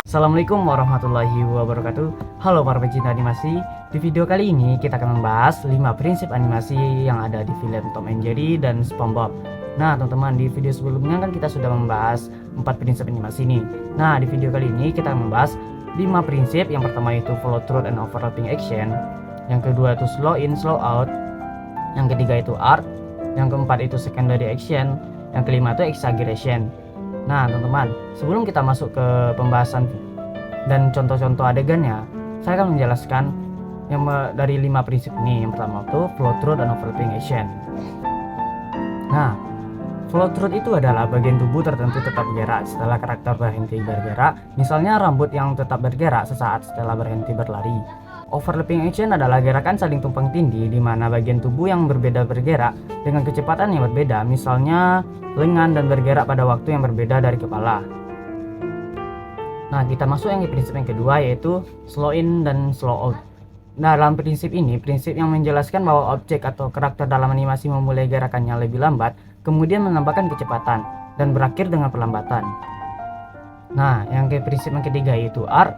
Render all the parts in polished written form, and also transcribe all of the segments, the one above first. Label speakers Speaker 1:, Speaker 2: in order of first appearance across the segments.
Speaker 1: Assalamualaikum warahmatullahi wabarakatuh. Halo para pecinta animasi. Di video kali ini kita akan membahas 5 prinsip animasi yang ada di film Tom and Jerry dan SpongeBob. Nah teman-teman, di video sebelumnya kan kita sudah membahas 4 prinsip animasi ini. Nah di video kali ini kita akan membahas 5 prinsip. Yang pertama itu follow through and overlapping action. Yang kedua itu slow in slow out. Yang ketiga itu art. Yang keempat itu secondary action. Yang kelima itu exaggeration. Nah teman-teman, sebelum kita masuk ke pembahasan dan contoh-contoh adegannya, saya akan menjelaskan yang dari 5 prinsip ini. Yang pertama itu flow through dan overlapping action. Nah, flow through itu adalah bagian tubuh tertentu tetap bergerak setelah karakter berhenti bergerak. Misalnya rambut yang tetap bergerak sesaat setelah berhenti berlari. Overlapping action adalah gerakan saling tumpang tindih di mana bagian tubuh yang berbeda bergerak dengan kecepatan yang berbeda. Misalnya lengan dan bergerak pada waktu yang berbeda dari kepala. Nah, kita masuk yang ke prinsip yang kedua, yaitu slow in dan slow out. Nah, dalam prinsip ini, prinsip yang menjelaskan bahwa objek atau karakter dalam animasi memulai gerakannya lebih lambat, kemudian menambahkan kecepatan dan berakhir dengan perlambatan. Nah, yang ke prinsip yang ketiga yaitu art.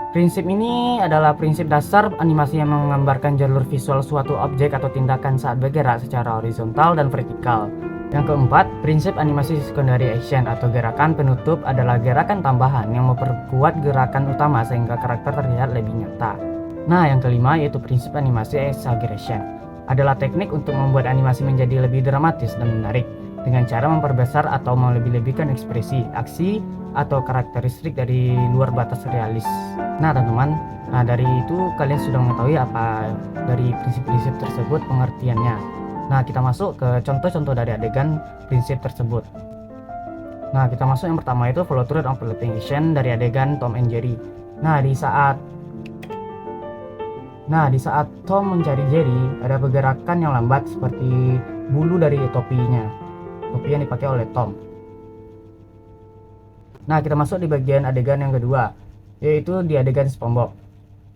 Speaker 1: Prinsip ini adalah prinsip dasar animasi yang menggambarkan jalur visual suatu objek atau tindakan saat bergerak secara horizontal dan vertikal. Yang keempat, prinsip animasi secondary action atau gerakan penutup adalah gerakan tambahan yang memperkuat gerakan utama sehingga karakter terlihat lebih nyata. Nah, yang kelima yaitu prinsip animasi exaggeration. Adalah teknik untuk membuat animasi menjadi lebih dramatis dan menarik dengan cara memperbesar atau melebih-lebihkan ekspresi, aksi, atau karakteristik dari luar batas realis. Nah teman-teman, dari itu kalian sudah mengetahui apa dari prinsip-prinsip tersebut pengertiannya. Nah kita masuk ke contoh-contoh dari adegan prinsip tersebut. Nah kita masuk yang pertama itu follow through and overlapping action dari adegan Tom and Jerry. Nah di saat Tom mencari Jerry, ada pergerakan yang lambat seperti bulu dari topinya. Topi yang dipakai oleh Tom. Nah kita masuk di bagian adegan yang kedua, yaitu di adegan SpongeBob.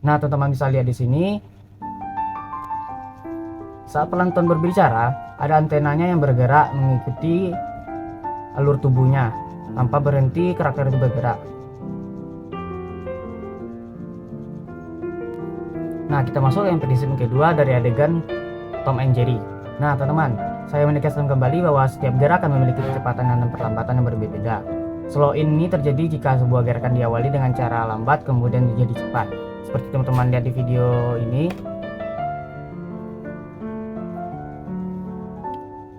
Speaker 1: Nah teman-teman bisa lihat di sini, saat pelantun berbicara, ada antenanya yang bergerak mengikuti alur tubuhnya. Tanpa berhenti karakter itu bergerak. Nah kita masuk yang prinsip kedua dari adegan Tom and Jerry. Nah teman-teman, saya menegaskan kembali bahwa setiap gerakan memiliki kecepatan dan perlambatan yang berbeda. Slow in ini terjadi jika sebuah gerakan diawali dengan cara lambat kemudian menjadi cepat. Seperti teman-teman lihat di video ini.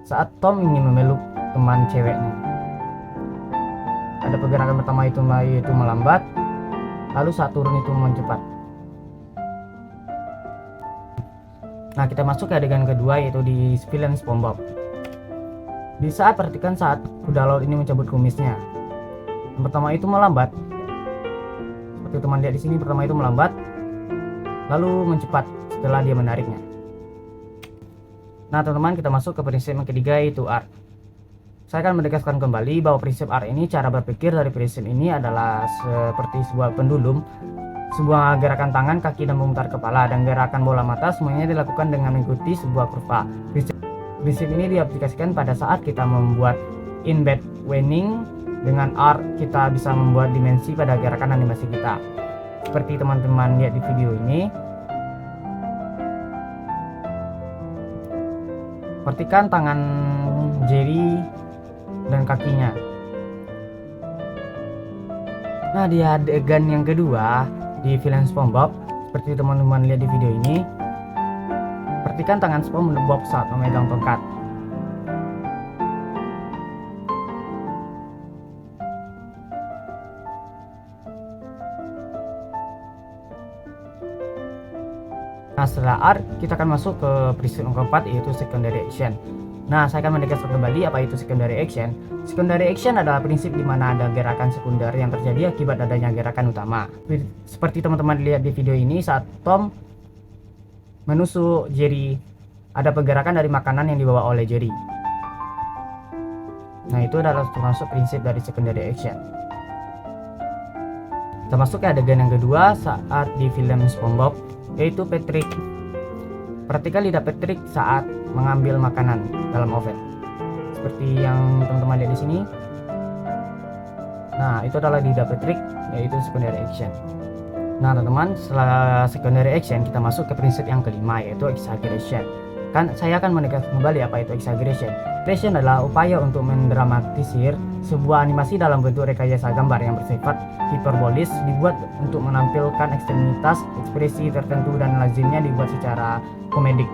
Speaker 1: Saat Tom ingin memeluk teman ceweknya, ada pergerakan pertama yaitu melambat, lalu saat turun itu mencepat. Nah kita masuk ke adegan kedua, yaitu di film SpongeBob. Di saat perhatikan saat kuda laut ini mencabut kumisnya. Yang pertama itu melambat, seperti teman lihat di sini. Pertama itu melambat, lalu mencepat setelah dia menariknya. Nah teman-teman, kita masuk ke prinsip yang ketiga, yaitu art. Saya akan menegaskan kembali bahwa prinsip art ini, cara berpikir dari prinsip ini adalah seperti sebuah pendulum, sebuah gerakan tangan, kaki, dan memutar kepala, dan gerakan bola mata semuanya dilakukan dengan mengikuti sebuah kurva. Prinsip ini diaplikasikan pada saat kita membuat in-bed weaving. Dengan art kita bisa membuat dimensi pada gerakan animasi kita. Seperti teman-teman lihat di video ini. Perhatikan tangan Jerry dan kakinya. Nah di adegan yang kedua di film SpongeBob, seperti teman-teman lihat di video ini, perhatikan tangan SpongeBob saat memegang tongkat. Nah setelah art, kita akan masuk ke prinsip yang keempat, yaitu secondary action. Nah saya akan menegaskan kembali apa itu secondary action. Secondary action adalah prinsip di mana ada gerakan sekunder yang terjadi akibat adanya gerakan utama. Seperti teman-teman lihat di video ini, saat Tom menusuk Jerry, ada pergerakan dari makanan yang dibawa oleh Jerry. Nah itu adalah termasuk prinsip dari secondary action. Kita masuk ke adegan yang kedua saat di film SpongeBob, yaitu Patrick Perhatikan lidah Patrick saat mengambil makanan dalam oven. Seperti yang teman-teman lihat di sini. Nah, itu adalah lidah Patrick, yaitu secondary action. Nah, teman-teman, setelah secondary action kita masuk ke prinsip yang kelima, yaitu exaggeration. Saya akan menegaskan kembali apa itu exaggeration. Exaggeration adalah upaya untuk mendramatisir sebuah animasi dalam bentuk rekayasa gambar yang bersifat hiperbolis, dibuat untuk menampilkan ekstremitas ekspresi tertentu dan lazimnya dibuat secara komedik.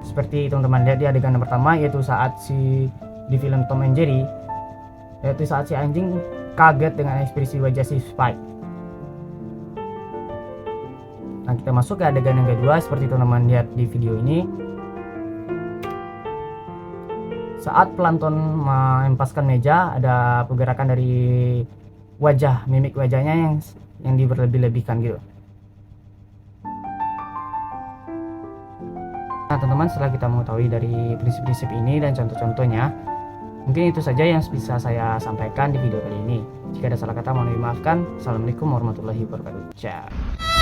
Speaker 1: Seperti teman-teman lihat di adegan yang pertama, yaitu saat di film Tom and Jerry, yaitu saat si anjing kaget dengan ekspresi wajah si Spike. Nah, kita masuk ke adegan yang kedua, seperti teman-teman lihat di video ini. Saat pelantun menempaskan meja, ada pergerakan dari wajah, mimik wajahnya yang diberlebih-lebihkan gitu. Nah, teman-teman, setelah kita mengetahui dari prinsip-prinsip ini dan contoh-contohnya, mungkin itu saja yang bisa saya sampaikan di video kali ini. Jika ada salah kata mohon dimaafkan. Assalamualaikum warahmatullahi wabarakatuh. Ciao.